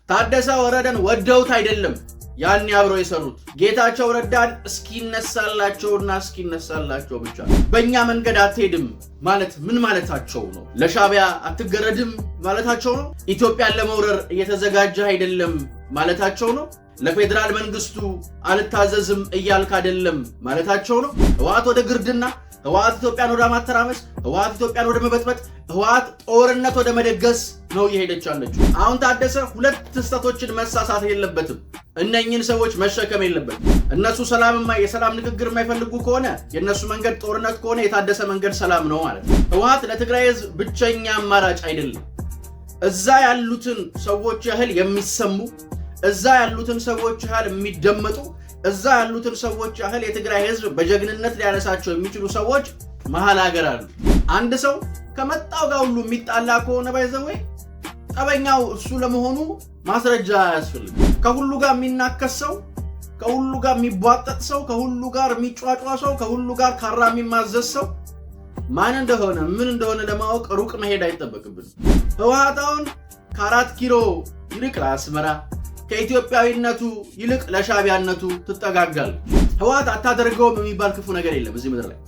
ታደሰ ወረደን ወደውት አይደለም ያን አብረው የሰሩት ጌታቸው ረዳን እስኪነሳላቸው ብቻ። በእኛ መንገድ አትሄድም ማለት ምን ማለታቸው ነው? ለሻቢያ አትገረድም ማለታቸው ነው? ኢትዮጵያን ለመውረር እየተዘጋጀ አይደለም ማለታቸው ነው? ለፌደራል መንግስቱ አልታዘዝም እያልክ አይደለም ማለታቸው ነው? ህወሓት ወደ ግርድና፣ ህወሓት ኢትዮጵያን ወደ ማተራመስ፣ ህወሓት ኢትዮጵያን ወደ መበጥበጥ፣ ህወሓት ጦርነት ወደ መደገስ ነው እየሄደች ያለችው። አሁን ታደሰ ሁለት ስህተቶችን መሳሳት የለበትም። እነኚህን ሰዎች መሸከም የለበትም። እነሱ የሰላም ንግግር የማይፈልጉ ከሆነ የነሱ መንገድ ጦርነት ከሆነ የታደሰ መንገድ ሰላም ነው ማለት ነው። ህወሓት ለትግራይ ህዝብ ብቸኛ አማራጭ አይደለም። እዛ ያሉትን ሰዎች ያህል የሚሰሙ፣ እዛ ያሉትን ሰዎች ያህል የሚደመጡ፣ እዛ ያሉትን ሰዎች ያህል የትግራይ ህዝብ በጀግንነት ሊያነሳቸው የሚችሉ ሰዎች መሃል ሀገር አሉ። አንድ ሰው ከመጣው ጋር ሁሉ የሚጣላ ከሆነ ባይዘወይ ጠበኛው እሱ ለመሆኑ ማስረጃ አያስፈልግም። ከሁሉ ጋር የሚናከስ ሰው፣ ከሁሉ ጋር የሚቧጠጥ ሰው፣ ከሁሉ ጋር የሚጫጫ ሰው፣ ከሁሉ ጋር ካራ የሚማዘዝ ሰው ማን እንደሆነ ምን እንደሆነ ለማወቅ ሩቅ መሄድ አይጠበቅብን። ህወሓታውን ከ4 ኪሎ ይልቅ ለአስመራ፣ ከኢትዮጵያዊነቱ ይልቅ ለሻቢያነቱ ትጠጋጋል። ህወሓት አታደርገውም የሚባል ክፉ ነገር የለም እዚህ ምድር ላይ።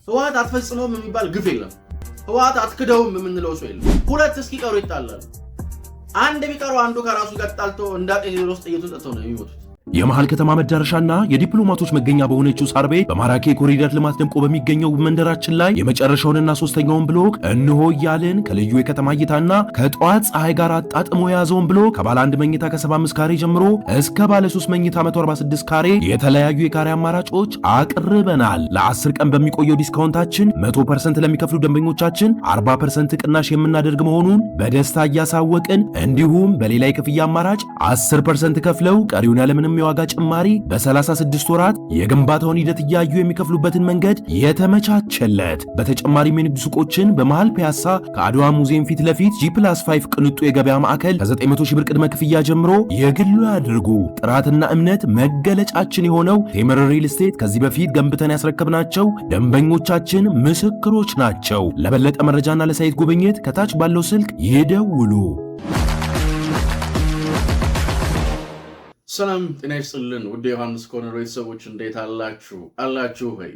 ህወሓት አትፈጽመውም የሚባል ግፍ የለም። ህወሓት አትክደውም የምንለው ሰው የለም። ሁለት እስኪቀሩ ይጣላሉ። አንድ ቢቀሩ አንዱ ከራሱ ጋር ተጣልቶ እንዳጤ ቴዎድሮስ ጥይቱን ጠጥተው ነው የሚሞቱት። የመሃል ከተማ መዳረሻና የዲፕሎማቶች መገኛ በሆነችው ሳር ቤት በማራኪ ኮሪደር ልማት ደምቆ በሚገኘው መንደራችን ላይ የመጨረሻውንና ሶስተኛውን ብሎክ እንሆ እያልን ከልዩ የከተማ እይታና ከጠዋት ፀሐይ ጋር አጣጥሞ የያዘውን ብሎክ ከባለ 1 መኝታ ከ75 ካሬ ጀምሮ እስከ ባለ 3 መኝታ 146 ካሬ የተለያዩ የካሬ አማራጮች አቅርበናል። ለ10 ቀን በሚቆየው ዲስካውንታችን 100% ለሚከፍሉ ደንበኞቻችን 40% ቅናሽ የምናደርግ መሆኑን በደስታ እያሳወቅን፣ እንዲሁም በሌላ የክፍያ አማራጭ 10% ከፍለው ቀሪውን ያለምንም የዋጋ ጭማሪ በ36 ወራት የግንባታውን ሂደት እያዩ የሚከፍሉበትን መንገድ የተመቻቸለት። በተጨማሪም የንግድ ሱቆችን በመሃል ፒያሳ ከአድዋ ሙዚየም ፊት ለፊት G+5 ቅንጡ የገበያ ማዕከል ከ900 ሺህ ብር ቅድመ ክፍያ ጀምሮ የግሉ ያድርጉ። ጥራትና እምነት መገለጫችን የሆነው ቴምር ሪል ስቴት ከዚህ በፊት ገንብተን ያስረከብናቸው ደንበኞቻችን ምስክሮች ናቸው። ለበለጠ መረጃና ለሳይት ጉብኝት ከታች ባለው ስልክ ይደውሉ። ሰላም ጤና ይስጥልን ውድ ዮሐንስ ኮርነር ቤተሰቦች እንዴት አላችሁ?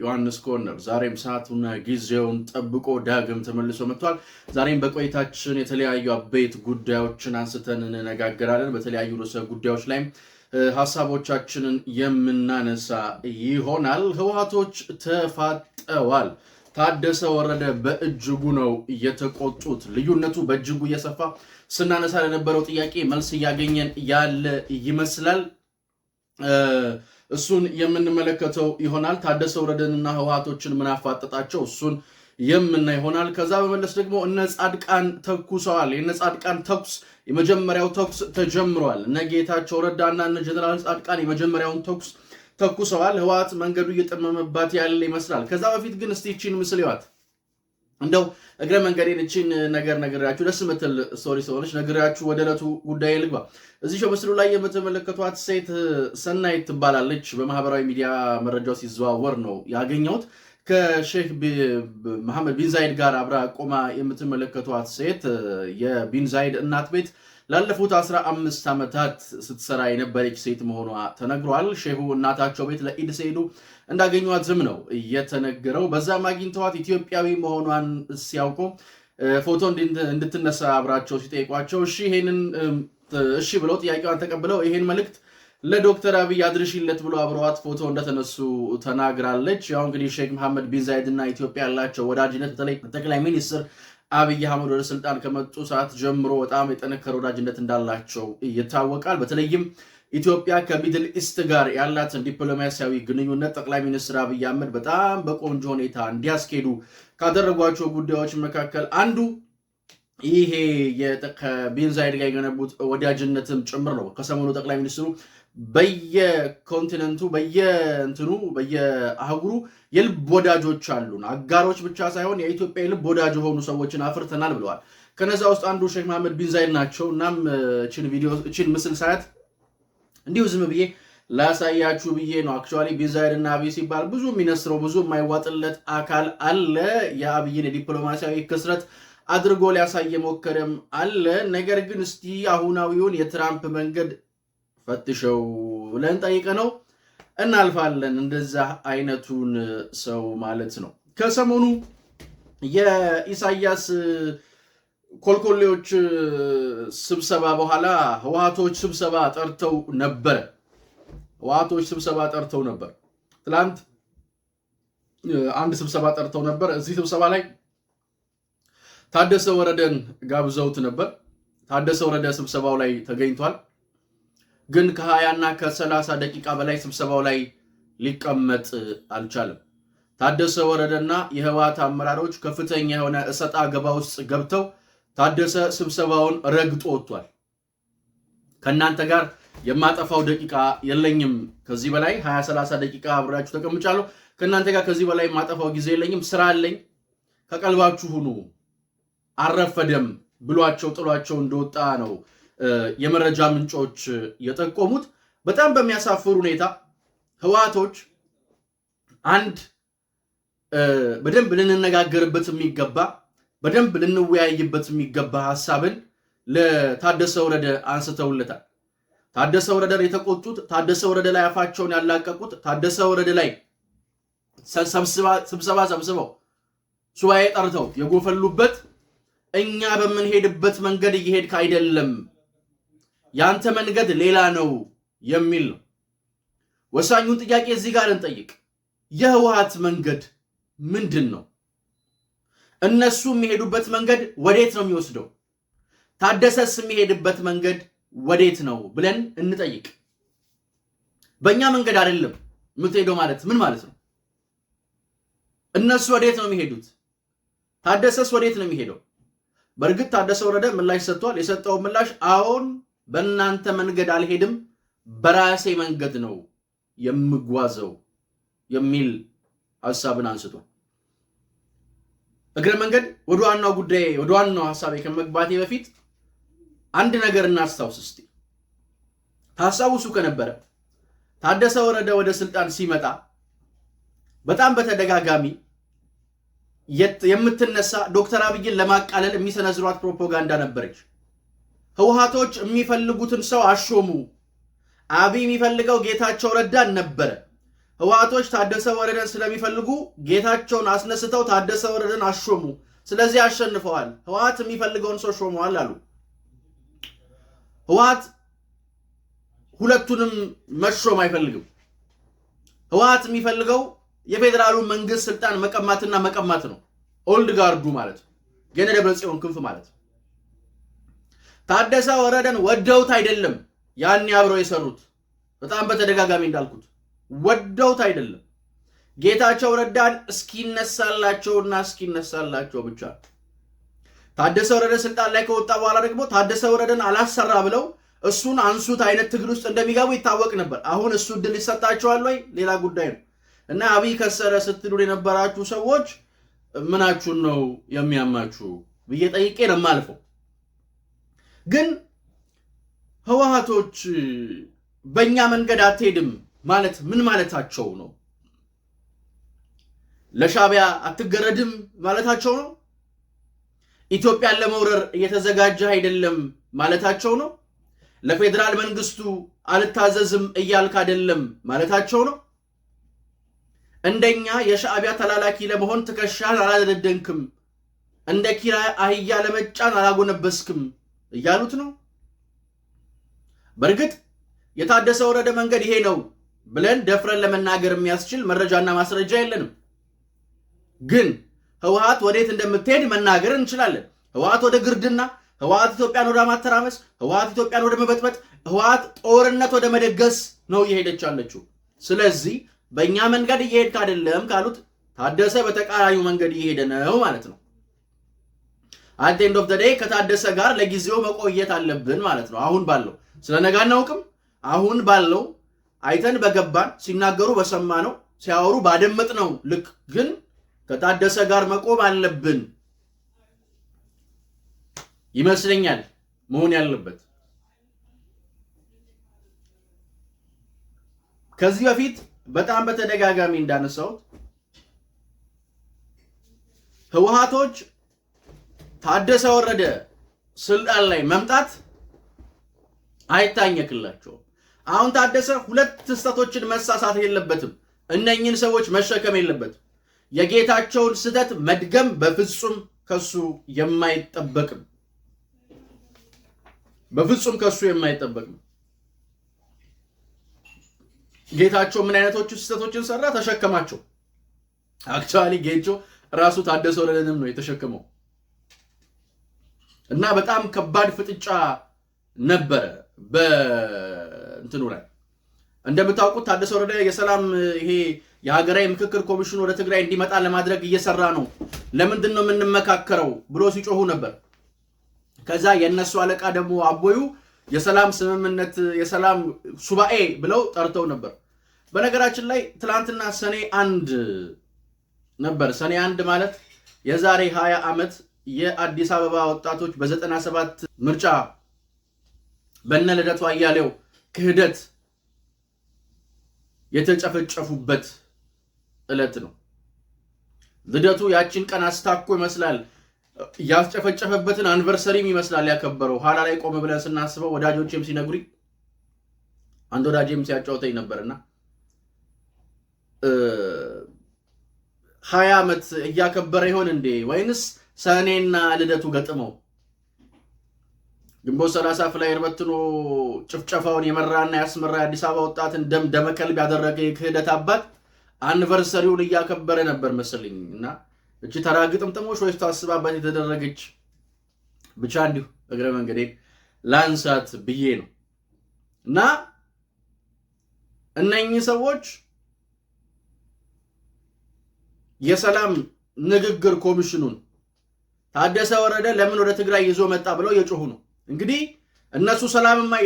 ዮሐንስ ኮርነር ዛሬም ሰዓቱና ጊዜውን ጠብቆ ዳግም ተመልሶ መጥቷል። ዛሬም በቆይታችን የተለያዩ አበይት ጉዳዮችን አንስተን እንነጋገራለን። በተለያዩ ርዕሰ ጉዳዮች ላይ ሐሳቦቻችንን የምናነሳ ይሆናል። ህወሓቶች ተፋጠዋል። ታደሰ ወረደ በእጅጉ ነው የተቆጡት። ልዩነቱ በእጅጉ እየሰፋ ስናነሳ ለነበረው ጥያቄ መልስ እያገኘን ያለ ይመስላል። እሱን የምንመለከተው ይሆናል። ታደሰ ወረደንና ህወሓቶችን ምን አፋጠጣቸው እሱን የምናይ ይሆናል። ከዛ በመለስ ደግሞ እነ ጻድቃን ተኩሰዋል። የነ ጻድቃን ተኩስ የመጀመሪያው ተኩስ ተጀምሯል። እነ ጌታቸው ረዳና እነ ጀነራል ጻድቃን የመጀመሪያውን ተኩስ ተኩሰዋል። ህወሓት መንገዱ እየጠመመባት ያለ ይመስላል። ከዛ በፊት ግን እስቲ እቺን ምስል ይዋት። እንደው እግረ መንገዴን እቺን ነገር ነግራችሁ ደስ ምትል ስቶሪ ስለሆነች ነግራችሁ ወደ ዕለቱ ጉዳይ ልግባ። እዚህ ምስሉ ላይ የምትመለከቷት ሴት ሰናይት ትባላለች። በማህበራዊ ሚዲያ መረጃው ሲዘዋወር ነው ያገኘሁት። ከሼክ መሐመድ ቢን ዛይድ ጋር አብራ ቆማ የምትመለከቷት ሴት የቢን ዛይድ እናት ቤት ላለፉት 15 ዓመታት ስትሰራ የነበረች ሴት መሆኗ ተነግሯል። ሼሁ እናታቸው ቤት ለኢድ ሲሄዱ እንዳገኟትም ነው የተነገረው። በዛም አግኝተዋት ኢትዮጵያዊ መሆኗን ሲያውቁ ፎቶ እንድትነሳ አብራቸው ሲጠይቋቸው እሺ ብለው ጥያቄዋን ተቀብለው ይሄን መልእክት ለዶክተር አብይ አድርሽለት ብሎ አብረዋት ፎቶ እንደተነሱ ተናግራለች። ያው እንግዲህ ሼክ መሐመድ ቢን ዛይድ እና ኢትዮጵያ ያላቸው ወዳጅነት በተለይ ጠቅላይ ሚኒስትር አብይ አህመድ ወደ ስልጣን ከመጡ ሰዓት ጀምሮ በጣም የጠነከረ ወዳጅነት እንዳላቸው ይታወቃል። በተለይም ኢትዮጵያ ከሚድል ኢስት ጋር ያላትን ዲፕሎማሲያዊ ግንኙነት ጠቅላይ ሚኒስትር አብይ አህመድ በጣም በቆንጆ ሁኔታ እንዲያስኬዱ ካደረጓቸው ጉዳዮች መካከል አንዱ ይሄ ከቢን ዛይድ ጋር የገነቡት ወዳጅነትም ጭምር ነው። ከሰሞኑ ጠቅላይ ሚኒስትሩ በየኮንቲነንቱ በየአህጉሩ የልብ ወዳጆች አሉን፣ አጋሮች ብቻ ሳይሆን የኢትዮጵያ የልብ ወዳጅ የሆኑ ሰዎችን አፍርተናል ብለዋል። ከነዛ ውስጥ አንዱ ሼክ መሐመድ ቢን ዛይድ ናቸው። እናም እቺን ምስል ሳያት እንዲሁ ዝም ብዬ ላሳያችሁ ብዬ ነው። አክቹአሊ ቢን ዛይድ እና አብይ ሲባል ብዙ የሚነስረው ብዙ የማይዋጥለት አካል አለ። የአብይን የዲፕሎማሲያዊ ክስረት አድርጎ ሊያሳይ ሞከረም አለ። ነገር ግን እስቲ አሁናዊውን የትራምፕ መንገድ ፈትሸው ብለን ጠይቀነው እናልፋለን። እንደዛ አይነቱን ሰው ማለት ነው። ከሰሞኑ የኢሳያስ ኮልኮሌዎች ስብሰባ በኋላ ህወሓቶች ስብሰባ ጠርተው ነበር። ትላንት አንድ ስብሰባ ጠርተው ነበር። እዚህ ስብሰባ ላይ ታደሰ ወረደን ጋብዘውት ነበር። ታደሰ ወረደ ስብሰባው ላይ ተገኝቷል። ግን ከ20 እና ከ30 ደቂቃ በላይ ስብሰባው ላይ ሊቀመጥ አልቻለም። ታደሰ ወረደና የህወሓት አመራሮች ከፍተኛ የሆነ እሰጣ ገባ ውስጥ ገብተው ታደሰ ስብሰባውን ረግጦ ወጥቷል። ከናንተ ጋር የማጠፋው ደቂቃ የለኝም፣ ከዚህ በላይ 20-30 ደቂቃ አብራችሁ ተቀምጫለሁ። ከናንተ ጋር ከዚህ በላይ የማጠፋው ጊዜ የለኝም፣ ስራ አለኝ፣ ከቀልባችሁ ሁኑ፣ አረፈደም ብሏቸው ጥሏቸው እንደወጣ ነው የመረጃ ምንጮች የጠቆሙት። በጣም በሚያሳፍር ሁኔታ ህወሓቶች አንድ በደንብ ልንነጋገርበት የሚገባ በደንብ ልንወያይበት የሚገባ ሐሳብን ለታደሰ ወረደ አንስተውለታል። ታደሰ ወረደ የተቆጡት፣ ታደሰ ወረደ ላይ አፋቸውን ያላቀቁት፣ ታደሰ ወረደ ላይ ስብሰባ ሰብስበው ሱባኤ ጠርተው የጎፈሉበት እኛ በምንሄድበት መንገድ እየሄድክ አይደለም፣ ያንተ መንገድ ሌላ ነው የሚል ነው። ወሳኙን ጥያቄ እዚህ ጋር እንጠይቅ። የህወሓት መንገድ ምንድን ነው? እነሱ የሚሄዱበት መንገድ ወዴት ነው የሚወስደው? ታደሰስ የሚሄድበት መንገድ ወዴት ነው ብለን እንጠይቅ። በእኛ መንገድ አይደለም የምትሄደው ማለት ምን ማለት ነው? እነሱ ወዴት ነው የሚሄዱት? ታደሰስ ወዴት ነው የሚሄደው? በእርግጥ ታደሰ ወረደ ምላሽ ሰጥቷል። የሰጠው ምላሽ አሁን በእናንተ መንገድ አልሄድም፣ በራሴ መንገድ ነው የምጓዘው የሚል ሐሳብን አንስቷል። እግረ መንገድ ወደ ዋናው ጉዳይ ወደ ዋናው ሐሳቤ ከመግባቴ በፊት አንድ ነገር እናስታውስ እስቲ። ታስታውሱ ከነበረ ታደሰ ወረደ ወደ ስልጣን ሲመጣ በጣም በተደጋጋሚ የምትነሳ ዶክተር አብይን ለማቃለል የሚሰነዝሯት ፕሮፓጋንዳ ነበረች። ህወሓቶች የሚፈልጉትን ሰው አሾሙ። አብይ የሚፈልገው ጌታቸው ረዳን ነበረ። ህወሓቶች ታደሰ ወረደን ስለሚፈልጉ ጌታቸውን አስነስተው ታደሰ ወረደን አሾሙ። ስለዚህ አሸንፈዋል። ህወሓት የሚፈልገውን ሰው ሾመዋል አሉ። ህወሓት ሁለቱንም መሾም አይፈልግም። ህወሓት የሚፈልገው የፌዴራሉ መንግስት ስልጣን መቀማትና መቀማት ነው። ኦልድ ጋርዱ ማለት ነው። ገነ ደብረጽዮን ክንፍ ማለት ነው። ታደሰ ወረደን ወደውት አይደለም ያን አብረው የሰሩት። በጣም በተደጋጋሚ እንዳልኩት ወደውት አይደለም። ጌታቸው ረዳን እስኪነሳላቸውና እስኪነሳላቸው ብቻ። ታደሰ ወረደ ስልጣን ላይ ከወጣ በኋላ ደግሞ ታደሰ ወረደን አላሰራ ብለው እሱን አንሱት አይነት ትግል ውስጥ እንደሚገቡ ይታወቅ ነበር። አሁን እሱ ድል ይሰጣቸዋል ወይ ሌላ ጉዳይ ነው። እና አብይ ከሰረ ስትሉ የነበራችሁ ሰዎች ምናችሁን ነው የሚያማችሁ ብዬ ጠይቄ ነው የማልፈው። ግን ህወሓቶች በእኛ መንገድ አትሄድም ማለት ምን ማለታቸው ነው? ለሻዕቢያ አትገረድም ማለታቸው ነው? ኢትዮጵያን ለመውረር እየተዘጋጀ አይደለም ማለታቸው ነው? ለፌዴራል መንግስቱ አልታዘዝም እያልክ አይደለም ማለታቸው ነው? እንደኛ የሻዕቢያ ተላላኪ ለመሆን ትከሻህን አላደነደንክም፣ እንደ ኪራይ አህያ ለመጫን አላጎነበስክም እያሉት ነው? በእርግጥ የታደሰ ወረደ መንገድ ይሄ ነው ብለን ደፍረን ለመናገር የሚያስችል መረጃና ማስረጃ የለንም። ግን ህወሓት ወዴት እንደምትሄድ መናገር እንችላለን። ህወሓት ወደ ግርድና፣ ህወሓት ኢትዮጵያን ወደ ማተራመስ፣ ህወሓት ኢትዮጵያን ወደ መበጥበጥ፣ ህወሓት ጦርነት ወደ መደገስ ነው እየሄደች ያለችው። ስለዚህ በእኛ መንገድ እየሄድክ አይደለም ካሉት ታደሰ በተቃራኒው መንገድ እየሄደ ነው ማለት ነው። አት ኤንድ ኦፍ ዘ ዴይ ከታደሰ ጋር ለጊዜው መቆየት አለብን ማለት ነው። አሁን ባለው ስለነጋ አናውቅም። አሁን ባለው አይተን በገባን ሲናገሩ በሰማነው ሲያወሩ ባደመጥነው ልክ ግን ከታደሰ ጋር መቆም አለብን ይመስለኛል መሆን ያለበት። ከዚህ በፊት በጣም በተደጋጋሚ እንዳነሳሁት ህወሓቶች ታደሰ ወረደ ስልጣን ላይ መምጣት አይታኘክላቸውም። አሁን ታደሰ ሁለት ስህተቶችን መሳሳት የለበትም። እነኝን ሰዎች መሸከም የለበትም። የጌታቸውን ስህተት መድገም በፍጹም ከሱ የማይጠበቅም። በፍጹም ከሱ የማይጠበቅም። ጌታቸው ምን አይነቶቹ ስህተቶችን ሰራ? ተሸከማቸው። አክቹአሊ ጌቾ ራሱ ታደሰ ወረደንም ነው የተሸከመው እና በጣም ከባድ ፍጥጫ ነበረ በእንትኑ ላይ። እንደምታውቁት ታደሰ ወረደ የሰላም ይሄ የሀገራዊ ምክክር ኮሚሽን ወደ ትግራይ እንዲመጣ ለማድረግ እየሰራ ነው፣ ለምንድን ነው የምንመካከረው ብሎ ሲጮሁ ነበር። ከዛ የነሱ አለቃ ደግሞ አቦዩ የሰላም ስምምነት የሰላም ሱባኤ ብለው ጠርተው ነበር። በነገራችን ላይ ትላንትና ሰኔ 1 ነበር። ሰኔ 1 ማለት የዛሬ 20 ዓመት የአዲስ አበባ ወጣቶች በ97 ምርጫ በነ ልደቱ አያሌው ክህደት የተጨፈጨፉበት ዕለት ነው። ልደቱ ያቺን ቀን አስታኮ ይመስላል ያስጨፈጨፈበትን አንቨርሰሪም ይመስላል ያከበረው። ኋላ ላይ ቆም ብለን ስናስበው ወዳጆቼም ሲነግሩኝ አንድ ወዳጄም ሲያጫውተኝ ነበርና 20 ዓመት እያከበረ ይሆን እንዴ ወይንስ ሰኔና ልደቱ ገጥመው ግንቦት 30 ፍላየር በትኖ ጭፍጨፋውን የመራና ያስመራ የአዲስ አበባ ወጣትን ደም ደመከልብ ያደረገ የክህደት አባት አንቨርሰሪውን እያከበረ ነበር መሰለኝ። እና እቺ ተራ ግጥምጥሞች ወይስ ታስባባት የተደረገች ብቻ እንዲሁ እግረ መንገዴ ላንሳት ብዬ ነው። እና እነኚህ ሰዎች የሰላም ንግግር ኮሚሽኑን ታደሰ ወረደ ለምን ወደ ትግራይ ይዞ መጣ ብለው የጮሁ ነው። እንግዲህ እነሱ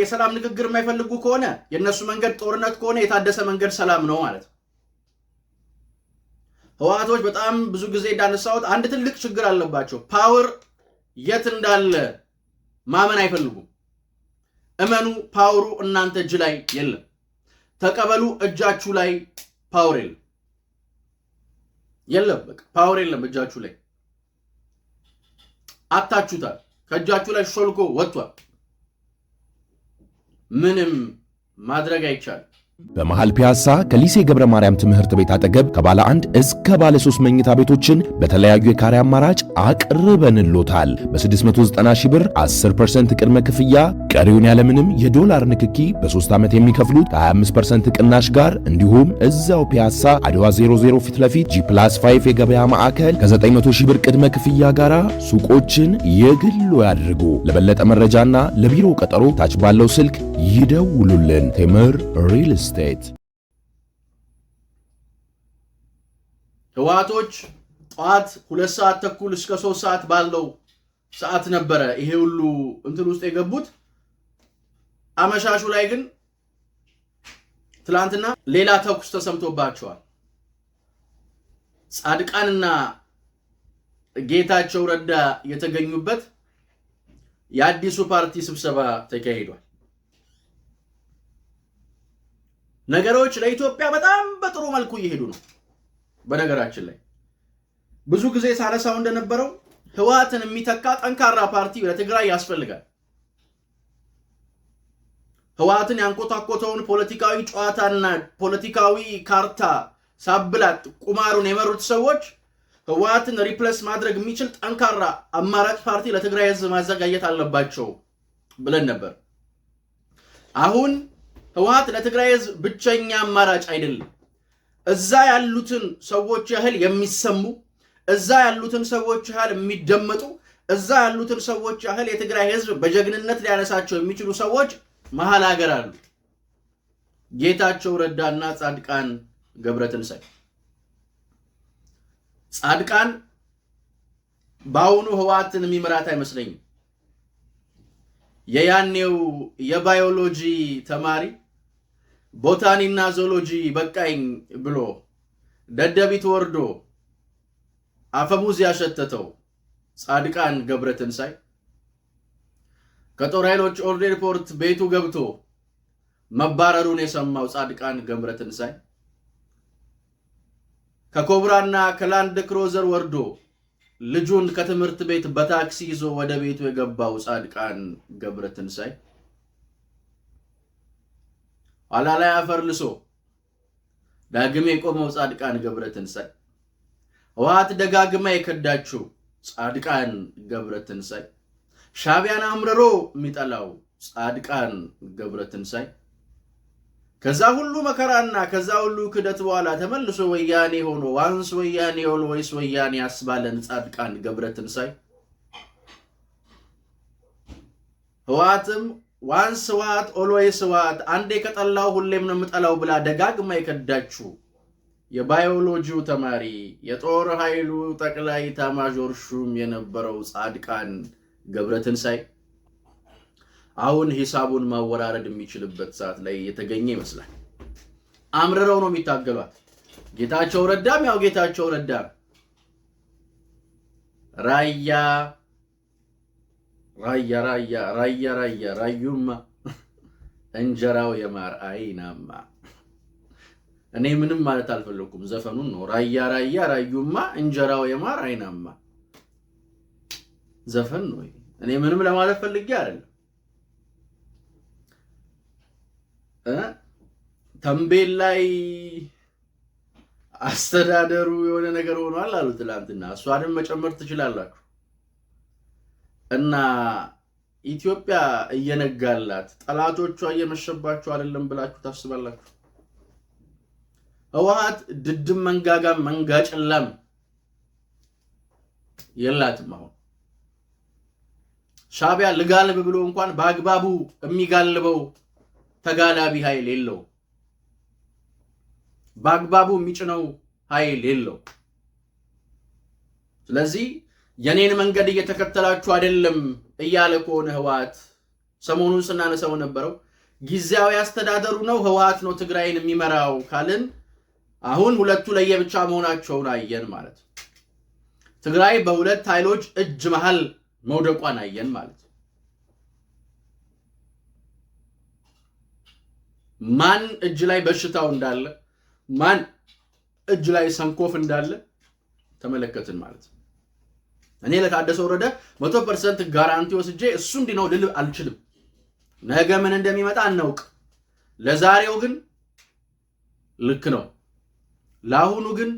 የሰላም ንግግር የማይፈልጉ ከሆነ የነሱ መንገድ ጦርነት ከሆነ የታደሰ መንገድ ሰላም ነው ማለት ነው። ህወሓቶች በጣም ብዙ ጊዜ እንዳነሳሁት አንድ ትልቅ ችግር አለባቸው። ፓወር የት እንዳለ ማመን አይፈልጉም። እመኑ፣ ፓወሩ እናንተ እጅ ላይ የለም። ተቀበሉ፣ እጃችሁ ላይ ፓወር የለም። በቃ ፓወር የለም እጃችሁ ላይ፣ አታችሁታል። ከእጃችሁ ላይ ሾልኮ ወጥቷል። ምንም ማድረግ አይቻልም። በመሃል ፒያሳ ከሊሴ ገብረ ማርያም ትምህርት ቤት አጠገብ ከባለ 1 እስከ ባለ 3 መኝታ ቤቶችን በተለያዩ የካሬ አማራጭ አቅርበንሎታል። በ690 ሺህ ብር 10% ቅድመ ክፍያ ቀሪውን ያለምንም የዶላር ንክኪ በ3 ዓመት የሚከፍሉት ከ25% ቅናሽ ጋር እንዲሁም እዛው ፒያሳ አድዋ 00 ፊት ለፊት G+5 የገበያ ማዕከል ከ900 ሺህ ብር ቅድመ ክፍያ ጋር ሱቆችን የግሉ ያድርጉ። ለበለጠ መረጃና ለቢሮ ቀጠሮ ታች ባለው ስልክ ይደውሉልን። ቴምር ሪል ስቴት። ህወሓቶች ጠዋት 2 ሰዓት ተኩል እስከ 3 ሰዓት ባለው ሰዓት ነበረ ይሄ ሁሉ እንትን ውስጥ የገቡት። አመሻሹ ላይ ግን ትላንትና ሌላ ተኩስ ተሰምቶባቸዋል። ጻድቃንና ጌታቸው ረዳ የተገኙበት የአዲሱ ፓርቲ ስብሰባ ተካሂዷል። ነገሮች ለኢትዮጵያ በጣም በጥሩ መልኩ እየሄዱ ነው። በነገራችን ላይ ብዙ ጊዜ ሳነሳው እንደነበረው ህወሓትን የሚተካ ጠንካራ ፓርቲ ለትግራይ ያስፈልጋል። ህወሓትን ያንቆታቆተውን ፖለቲካዊ ጨዋታና ፖለቲካዊ ካርታ ሳብላት ቁማሩን የመሩት ሰዎች ህወሓትን ሪፕሌስ ማድረግ የሚችል ጠንካራ አማራጭ ፓርቲ ለትግራይ ህዝብ ማዘጋጀት አለባቸው ብለን ነበር። አሁን ህወሓት ለትግራይ ህዝብ ብቸኛ አማራጭ አይደለም። እዛ ያሉትን ሰዎች ያህል የሚሰሙ፣ እዛ ያሉትን ሰዎች ያህል የሚደመጡ፣ እዛ ያሉትን ሰዎች ያህል የትግራይ ህዝብ በጀግንነት ሊያነሳቸው የሚችሉ ሰዎች መሃል ሀገር አሉ። ጌታቸው ረዳና ጻድቃን ገብረትንሳኤ። ጻድቃን በአሁኑ ህወሓትን የሚመራት አይመስለኝም። የያኔው የባዮሎጂ ተማሪ ቦታኒና ዞሎጂ በቃኝ ብሎ ደደቢት ወርዶ አፈሙዝ ያሸተተው ጻድቃን ገብረትንሳኤ ከጦር ኃይሎች ኤርፖርት ቤቱ ገብቶ መባረሩን የሰማው ጻድቃን ገብረትንሳኤ ከኮብራና ከላንድ ክሮዘር ወርዶ ልጁን ከትምህርት ቤት በታክሲ ይዞ ወደ ቤቱ የገባው ጻድቃን ገብረትንሳኤ ኋላ ላይ አፈርልሶ ዳግም የቆመው ጻድቃን ገብረትንሳኤ ህወሓት ደጋግማ የከዳችው ጻድቃን ገብረትንሳኤ ሻዕቢያን አምርሮ የሚጠላው ጻድቃን ገብረትንሳኤ ከዛ ሁሉ መከራና ከዛ ሁሉ ክደት በኋላ ተመልሶ ወያኔ ሆኖ ዋንስ ወያኔ ኦልዌይስ ወያኔ ያስባለን ጻድቃን ገብረትንሳኤ ህወሓትም ዋንስ ህወሓት ኦልዌይስ ህወሓት አንዴ ከጠላው ሁሌም ነው የምጠላው ብላ ደጋግማ የከዳችው የባዮሎጂው ተማሪ የጦር ኃይሉ ጠቅላይ ኤታማዦር ሹም የነበረው ጻድቃን ገብረትንሳኤ አሁን ሂሳቡን ማወራረድ የሚችልበት ሰዓት ላይ የተገኘ ይመስላል። አምርረው ነው የሚታገሏት። ጌታቸው ረዳም ያው ጌታቸው ረዳ ራዩማ እንጀራው የማር አይናማ። እኔ ምንም ማለት አልፈለኩም፣ ዘፈኑን ነው። ራዩማ እንጀራው የማር አይናማ ዘፈን ነው። እኔ ምንም ለማለት ፈልጌ አይደለም። ተንቤል ላይ አስተዳደሩ የሆነ ነገር ሆኗል አሉ ትላንትና። እሷንም መጨመር ትችላላችሁ። እና ኢትዮጵያ እየነጋላት ጠላቶቿ እየመሸባችሁ አይደለም ብላችሁ ታስባላችሁ? ህወሓት ድድም መንጋጋ መንጋጭላም የላትም። አሁን ሻዕቢያ ልጋልብ ብሎ እንኳን በአግባቡ የሚጋልበው ተጋላቢ ኃይል የለው፣ በአግባቡ የሚጭነው ኃይል የለው። ስለዚህ የኔን መንገድ እየተከተላችሁ አይደለም እያለ ከሆነ ህወሓት ሰሞኑን ስናነሳው ነበረው ጊዜያዊ አስተዳደሩ ነው ህወሓት ነው ትግራይን የሚመራው ካልን አሁን ሁለቱ ለየብቻ መሆናቸውን አየን ማለት ነው። ትግራይ በሁለት ኃይሎች እጅ መሃል መውደቋን አየን ማለት ነው። ማን እጅ ላይ በሽታው እንዳለ ማን እጅ ላይ ሰንኮፍ እንዳለ ተመለከትን ማለት ነው። እኔ ለታደሰ ወረደ 100% ጋራንቲ ወስጄ እሱ እንዲህ ነው ልል አልችልም። ነገ ምን እንደሚመጣ አናውቅ። ለዛሬው ግን ልክ ነው። ለአሁኑ ግን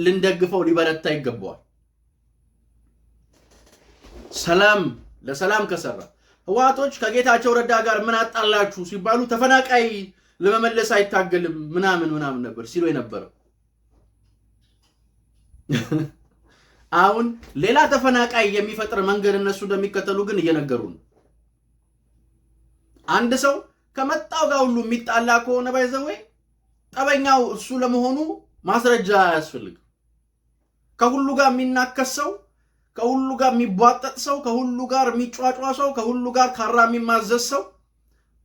ልንደግፈው ሊበረታ ይገባዋል። ሰላም ለሰላም ከሰራ ህወሓቶች ከጌታቸው ረዳ ጋር ምን አጣላችሁ ሲባሉ ተፈናቃይ ለመመለስ አይታገልም ምናምን ነበር ሲሉ የነበረው። አሁን ሌላ ተፈናቃይ የሚፈጥር መንገድ እነሱ እንደሚከተሉ ግን እየነገሩ ነው። አንድ ሰው ከመጣው ጋር ሁሉ የሚጣላ ከሆነ ባይዘው ጠበኛው እሱ ለመሆኑ ማስረጃ አያስፈልግም። ከሁሉ ጋር የሚናከስ ሰው፣ ከሁሉ ጋር የሚቧጠጥ ሰው፣ ከሁሉ ጋር የሚጫጫ ሰው፣ ከሁሉ ጋር ካራ የሚማዘዝ ሰው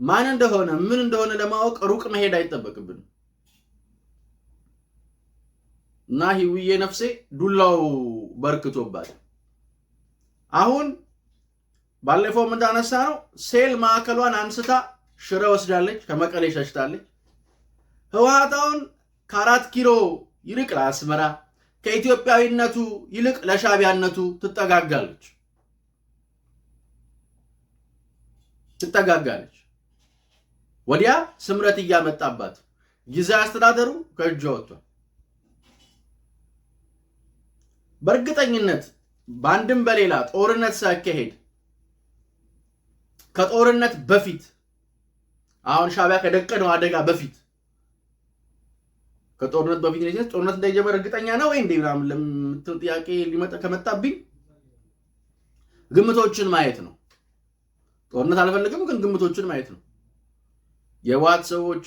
ማን እንደሆነ ምን እንደሆነ ለማወቅ ሩቅ መሄድ አይጠበቅብንም። እና ህውዬ ነፍሴ ዱላው በርክቶባት አሁን ባለፈው ምን እንዳነሳ ነው ሴል ማዕከሏን አንስታ ሽረ ወስዳለች፣ ከመቀሌ ሸሽታለች። ህወሓታውን ከ4 ኪሎ ይልቅ ለአስመራ ከኢትዮጵያዊነቱ ይልቅ ለሻዕቢያነቱ ትጠጋጋለች። ወዲያ ስምረት እያመጣባት ጊዜያዊ አስተዳደሩ ከእጇ ወጥቷል። በእርግጠኝነት በአንድም በሌላ ጦርነት ሳይካሄድ ከጦርነት በፊት አሁን ሻዕቢያ ከደቀነው አደጋ በፊት ከጦርነት በፊት ነው ጦርነት እንዳይጀመር እርግጠኛ ነው ወይ እንዴ ምናምን ለምትል ጥያቄ ሊመጣ ከመጣብኝ ግምቶችን ማየት ነው። ጦርነት አልፈልግም ግን ግምቶችን ማየት ነው። የህወሓት ሰዎች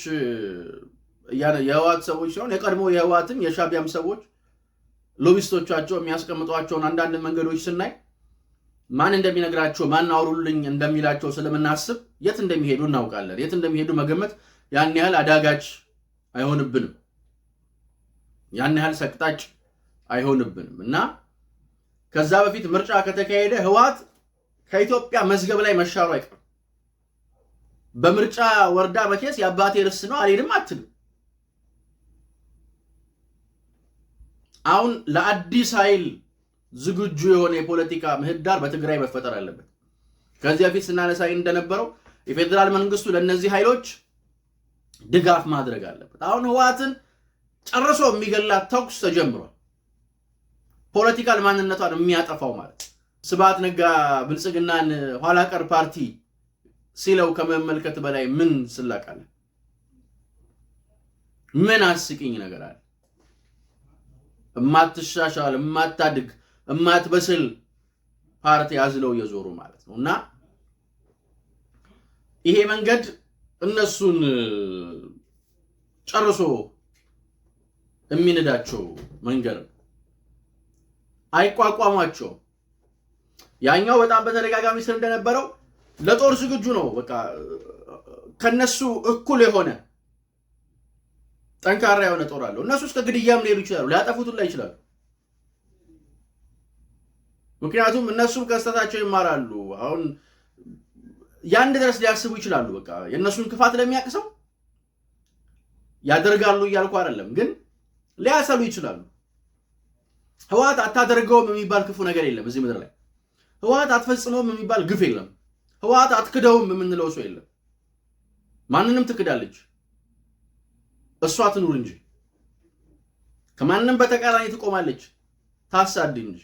ሲሆን የቀድሞ የህወሓትም የሻዕቢያም ሰዎች ሎቢስቶቻቸው የሚያስቀምጧቸውን አንዳንድ መንገዶች ስናይ ማን እንደሚነግራቸው ማን አውሩልኝ እንደሚላቸው ስለምናስብ የት እንደሚሄዱ እናውቃለን። የት እንደሚሄዱ መገመት ያን ያህል አዳጋች አይሆንብንም፣ ያን ያህል ሰቅጣጭ አይሆንብንም። እና ከዛ በፊት ምርጫ ከተካሄደ ህወሓት ከኢትዮጵያ መዝገብ ላይ መሻሩ አይቀርም። በምርጫ ወርዳ መቼስ የአባቴ ርስ ነው አልሄድም አትልም። አሁን ለአዲስ ኃይል ዝግጁ የሆነ የፖለቲካ ምህዳር በትግራይ መፈጠር አለበት። ከዚህ በፊት ስናነሳ እንደነበረው የፌዴራል መንግስቱ ለነዚህ ኃይሎች ድጋፍ ማድረግ አለበት። አሁን ህወሓትን ጨርሶ የሚገላት ተኩስ ተጀምሯል። ፖለቲካል ማንነቷን የሚያጠፋው ማለት ስብሐት ነጋ ብልጽግናን ኋላ ቀር ፓርቲ ሲለው ከመመልከት በላይ ምን ስላቃለ ምን አስቂኝ ነገር አለ? እማትሻሻል እማታድግ እማትበስል ፓርቲ አዝለው የዞሩ ማለት ነውና ይሄ መንገድ እነሱን ጨርሶ የሚነዳቸው መንገድ አይቋቋማቸው። ያኛው በጣም በተደጋጋሚ ስለ እንደነበረው ለጦር ዝግጁ ነው። በቃ ከነሱ እኩል የሆነ ጠንካራ የሆነ ጦር አለው። እነሱ እስከ ግድያም ሊሄዱ ይችላሉ፣ ሊያጠፉት ላይ ይችላሉ። ምክንያቱም እነሱም ከስተታቸው ይማራሉ። አሁን ያንድ ድረስ ሊያስቡ ይችላሉ። በቃ የእነሱን ክፋት ለሚያቅሰው ያደርጋሉ እያልኩ አይደለም፣ ግን ሊያሰሉ ይችላሉ። ህወሓት አታደርገውም የሚባል ክፉ ነገር የለም እዚህ ምድር ላይ። ህወሓት አትፈጽመውም የሚባል ግፍ የለም። ህወሓት አትክደውም የምንለው ሰው የለም። ማንንም ትክዳለች፣ እሷ ትኑር እንጂ ከማንንም በተቃራኒ ትቆማለች፣ ታሳድ እንጂ።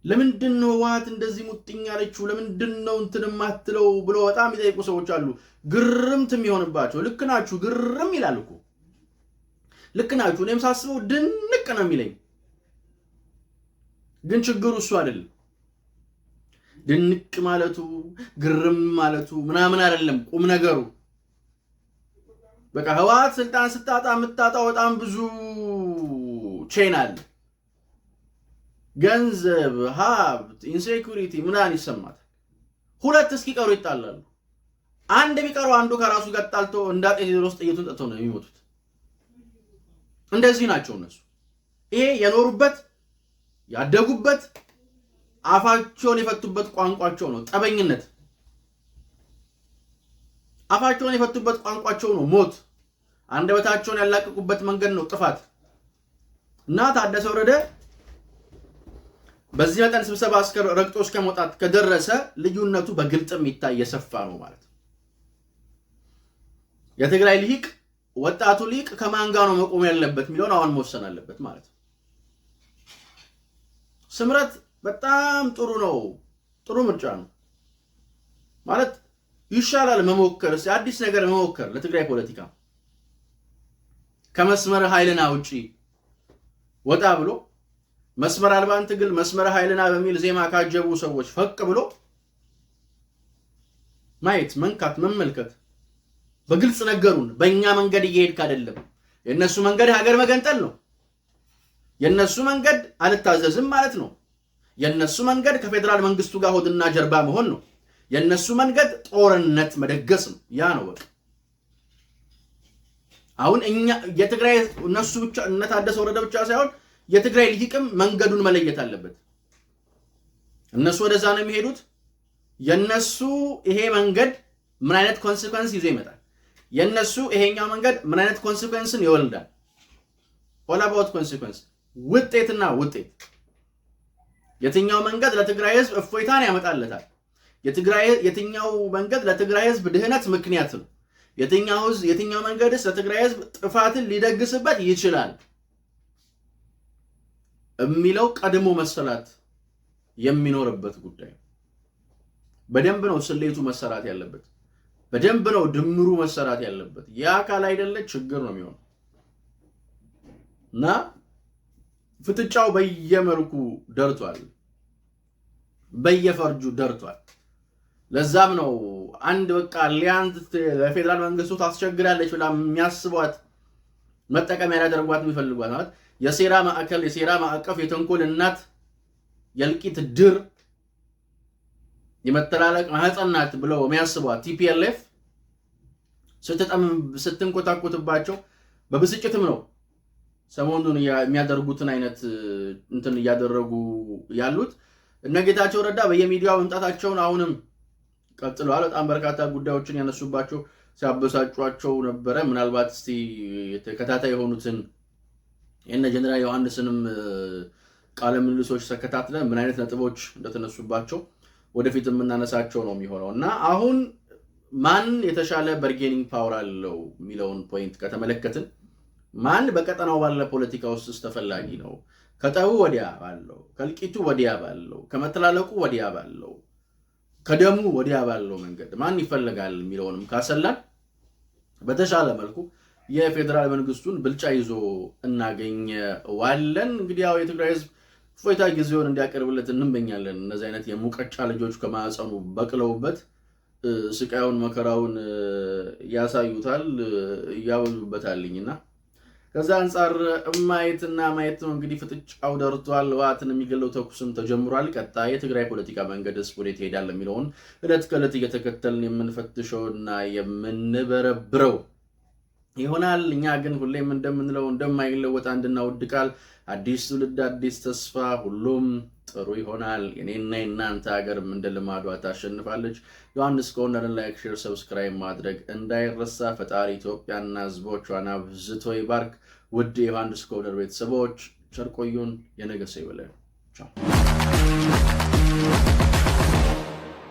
ለምንድን ነው ህወሓት እንደዚህ ሙጥኝ ያለችው? ለምንድን ነው እንትን ማትለው ብሎ በጣም ይጠይቁ ሰዎች አሉ። ግርምት የሚሆንባቸው ልክ ናችሁ ግርም ይላል እኮ ልክ ናችሁ። እኔም ሳስበው ድንቅ ነው የሚለኝ። ግን ችግሩ እሱ አይደለም። ድንቅ ማለቱ ግርም ማለቱ ምናምን አይደለም ቁም ነገሩ። በቃ ህወሓት ስልጣን ስታጣ የምታጣው በጣም ብዙ ቼን አለ። ገንዘብ፣ ሀብት፣ ኢንሴኩሪቲ ምናምን ይሰማታል። ሁለት እስኪቀሩ ይጣላሉ። አንድ ቢቀሩ አንዱ ከራሱ ጋር ጣልቶ እንዳጤ ቴዎድሮስ ጥይቱን ጠጥቶ ነው የሚሞቱት። እንደዚህ ናቸው እነሱ። ይሄ የኖሩበት ያደጉበት አፋቸውን የፈቱበት ቋንቋቸው ነው ጠበኝነት። አፋቸውን የፈቱበት ቋንቋቸው ነው ሞት። አንደበታቸውን ያላቀቁበት መንገድ ነው ጥፋት። እና ታደሰ ወረደ በዚህ መጠን ስብሰባ ረግጦ እስከ መውጣት ከደረሰ ልዩነቱ በግልጥም ይታይ የሰፋ ነው ማለት ነው። የትግራይ ልሂቅ ወጣቱ ሊቅ ከማን ጋር ነው መቆም ያለበት የሚለውን አሁን መወሰን አለበት ማለት ነው። ስምረት በጣም ጥሩ ነው፣ ጥሩ ምርጫ ነው ማለት ይሻላል። መሞከር አዲስ ነገር መሞከር ለትግራይ ፖለቲካ ከመስመር ኃይልና ውጪ ወጣ ብሎ መስመር አልባን ትግል መስመር ኃይልና በሚል ዜማ ካጀቡ ሰዎች ፈቅ ብሎ ማየት መንካት መመልከት በግልጽ ነገሩን በእኛ መንገድ እየሄድክ አይደለም። የነሱ መንገድ ሀገር መገንጠል ነው። የነሱ መንገድ አልታዘዝም ማለት ነው። የነሱ መንገድ ከፌደራል መንግስቱ ጋር ሆድና ጀርባ መሆን ነው። የነሱ መንገድ ጦርነት መደገስ ነው። ያ ነው በቃ። አሁን እኛ የትግራይ እነሱ ብቻ እነታደሰ ወረደ ብቻ ሳይሆን የትግራይ ልሂቅም መንገዱን መለየት አለበት። እነሱ ወደዛ ነው የሚሄዱት። የነሱ ይሄ መንገድ ምን አይነት ኮንሲኩዌንስ ይዞ ይመጣል? የነሱ ይሄኛው መንገድ ምን አይነት ኮንሲኩዌንስን ይወልዳል? all about consequence ውጤትና ውጤት። የትኛው መንገድ ለትግራይ ህዝብ እፎይታን ያመጣለታል? የትኛው መንገድ ለትግራይ ህዝብ ድህነት ምክንያት ነው? የትኛው መንገድስ ለትግራይ ህዝብ ጥፋትን ሊደግስበት ይችላል የሚለው ቀድሞ መሰላት የሚኖርበት ጉዳይ። በደንብ ነው ስሌቱ መሰራት ያለበት። በደንብ ነው ድምሩ መሰራት ያለበት። ያ ካል አይደለ ችግር ነው የሚሆነው እና ፍጥጫው በየመልኩ ደርቷል፣ በየፈርጁ ደርቷል። ለዛም ነው አንድ በቃ ሊያንት ለፌደራል መንግስቱ ታስቸግራለች ብላ የሚያስቧት መጠቀሚያ ያደርጓት የሚፈልጓት ማለት የሴራ ማዕከል የሴራ ማዕቀፍ የተንኮል እናት የልቂት ድር የመተላለቅ ማህፀናት ብለው የሚያስቧት ቲፒኤልኤፍ ስትንኮታኮትባቸው በብስጭትም ነው ሰሞኑን የሚያደርጉትን አይነት እንትን እያደረጉ ያሉት። እነ ጌታቸው ረዳ በየሚዲያው መምጣታቸውን አሁንም ቀጥለዋል። በጣም በርካታ ጉዳዮችን ያነሱባቸው ሲያበሳጯቸው ነበረ። ምናልባት እስቲ ተከታታይ የሆኑትን የነ ጀነራል ዮሐንስንም ቃለ ምልልሶች ተከታትለን ምን አይነት ነጥቦች እንደተነሱባቸው ወደፊት የምናነሳቸው ነው የሚሆነው እና አሁን ማን የተሻለ በርጌኒንግ ፓወር አለው የሚለውን ፖይንት ከተመለከትን ማን በቀጠናው ባለ ፖለቲካ ውስጥ ተፈላጊ ነው፣ ከጠቡ ወዲያ ባለው፣ ከልቂቱ ወዲያ ባለው፣ ከመተላለቁ ወዲያ ባለው፣ ከደሙ ወዲያ ባለው መንገድ ማን ይፈልጋል የሚለውንም ካሰላን በተሻለ መልኩ የፌደራል መንግስቱን ብልጫ ይዞ እናገኘዋለን። እንግዲህ ያው የትግራይ ህዝብ ፎይታ ጊዜውን እንዲያቀርብለት እንመኛለን። እነዚህ አይነት የሙቀጫ ልጆች ከማዕፀኑ በቅለውበት ስቃዩን መከራውን ያሳዩታል ያወዙበታልኝና ከዛ አንፃር ማየትና ማየት ነው። እንግዲህ ፍጥጫው ደርቷል። ህወሓትን የሚገለው ተኩስም ተጀምሯል። ቀጣይ የትግራይ ፖለቲካ መንገድስ ወዴት ይሄዳል የሚለውን ዕለት ከዕለት እየተከተልን የምንፈትሸውና የምንበረብረው ይሆናል። እኛ ግን ሁሌም እንደምንለው እንደማይለወጥ አንድና ውድ ቃል አዲስ ትውልድ አዲስ ተስፋ፣ ሁሉም ጥሩ ይሆናል። የኔና የናንተ ሀገርም እንደ ልማዷ ታሸንፋለች። ዮሐንስ ኮርነርን ላይክ፣ ሼር፣ ሰብስክራይብ ማድረግ እንዳይረሳ። ፈጣሪ ኢትዮጵያና ህዝቦቿን አብዝቶ ይባርክ። ውድ የዮሐንስ ኮርነር ቤተሰቦች ቸር ቆዩን። የነገ ሰው ይበለን። ቻው።